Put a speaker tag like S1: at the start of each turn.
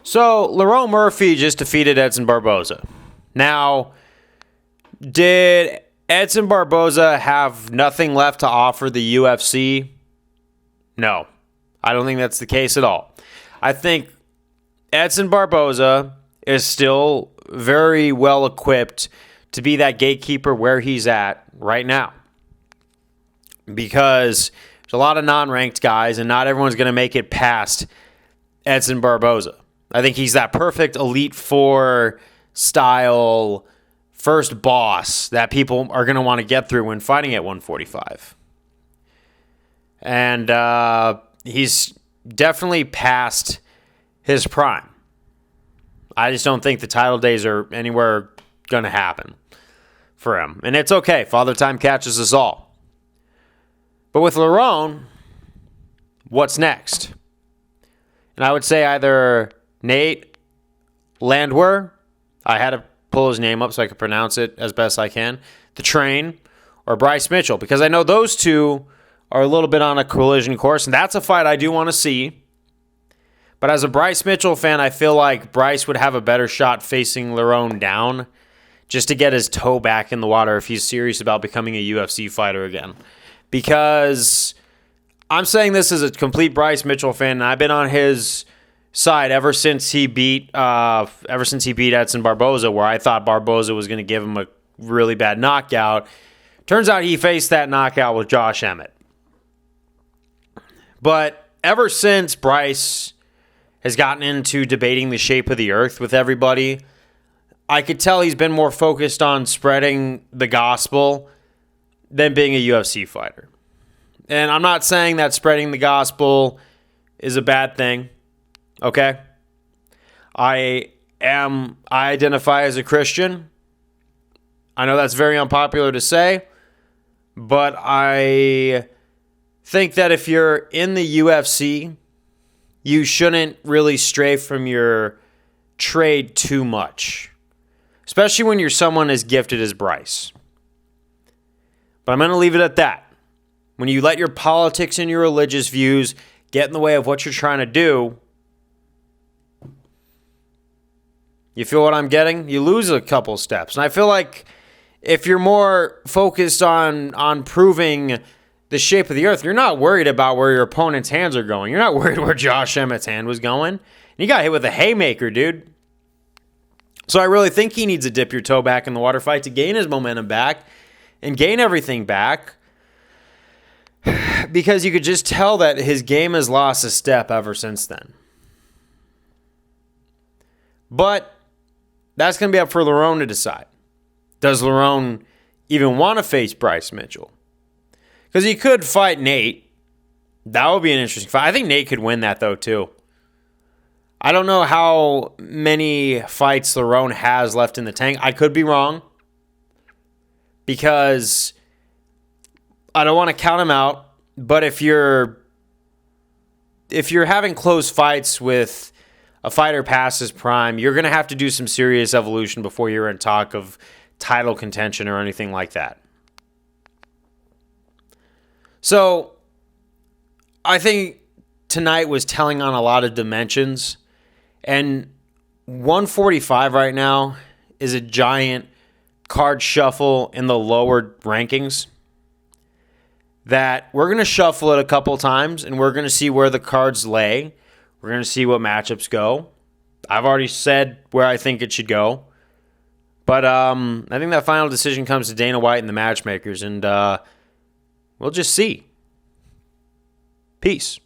S1: So, Lerone Murphy just defeated Edson Barboza. Now, did Edson Barboza have nothing left to offer the UFC? No. I don't think that's the case at all. I think Edson Barboza is still very well equipped to be that gatekeeper where he's at right now. Because there's a lot of non-ranked guys, and not everyone's going to make it past Edson Barboza. I think he's that perfect Elite Four style first boss that people are going to want to get through when fighting at 145. And he's definitely past his prime. I just don't think the title days are anywhere going to happen for him. And it's okay. Father Time catches us all. But with Lerone, what's next? And I would say either Nate Landwehr, I had to pull his name up so I could pronounce it as best I can, The Train, or Bryce Mitchell, because I know those two are a little bit on a collision course, and that's a fight I do want to see. But as a Bryce Mitchell fan, I feel like Bryce would have a better shot facing Lerone down just to get his toe back in the water if he's serious about becoming a UFC fighter again. Because I'm saying this as a complete Bryce Mitchell fan, and I've been on his side ever since he beat Edson Barboza, where I thought Barboza was going to give him a really bad knockout. Turns out he faced that knockout with Josh Emmett. But ever since Bryce has gotten into debating the shape of the earth with everybody, I could tell he's been more focused on spreading the gospel than being a UFC fighter. And I'm not saying that spreading the gospel is a bad thing, okay? I identify as a Christian. I know that's very unpopular to say, but I think that if you're in the UFC, you shouldn't really stray from your trade too much, especially when you're someone as gifted as Bryce. But I'm going to leave it at that. When you let your politics and your religious views get in the way of what you're trying to do, you feel what I'm getting? You lose a couple steps. And I feel like if you're more focused on proving the shape of the earth, you're not worried about where your opponent's hands are going. You're not worried where Josh Emmett's hand was going. And you got hit with a haymaker, dude. So I really think he needs to dip your toe back in the water fight to gain his momentum back and gain everything back, because you could just tell that his game has lost a step ever since then. But that's going to be up for Lerone to decide. Does Lerone even want to face Bryce Mitchell? Because he could fight Nate. That would be an interesting fight. I think Nate could win that, though, too. I don't know how many fights Lerone has left in the tank. I could be wrong, because I don't want to count him out. But if you're having close fights with a fighter past his prime, you're going to have to do some serious evolution before you're in talk of title contention or anything like that. So I think tonight was telling on a lot of dimensions. And 145 right now is a giant card shuffle in the lower rankings that we're going to shuffle it a couple times, and we're going to see where the cards lay. We're going to see what matchups go. I've already said where I think it should go. But I think that final decision comes to Dana White and the matchmakers, and we'll just see. Peace.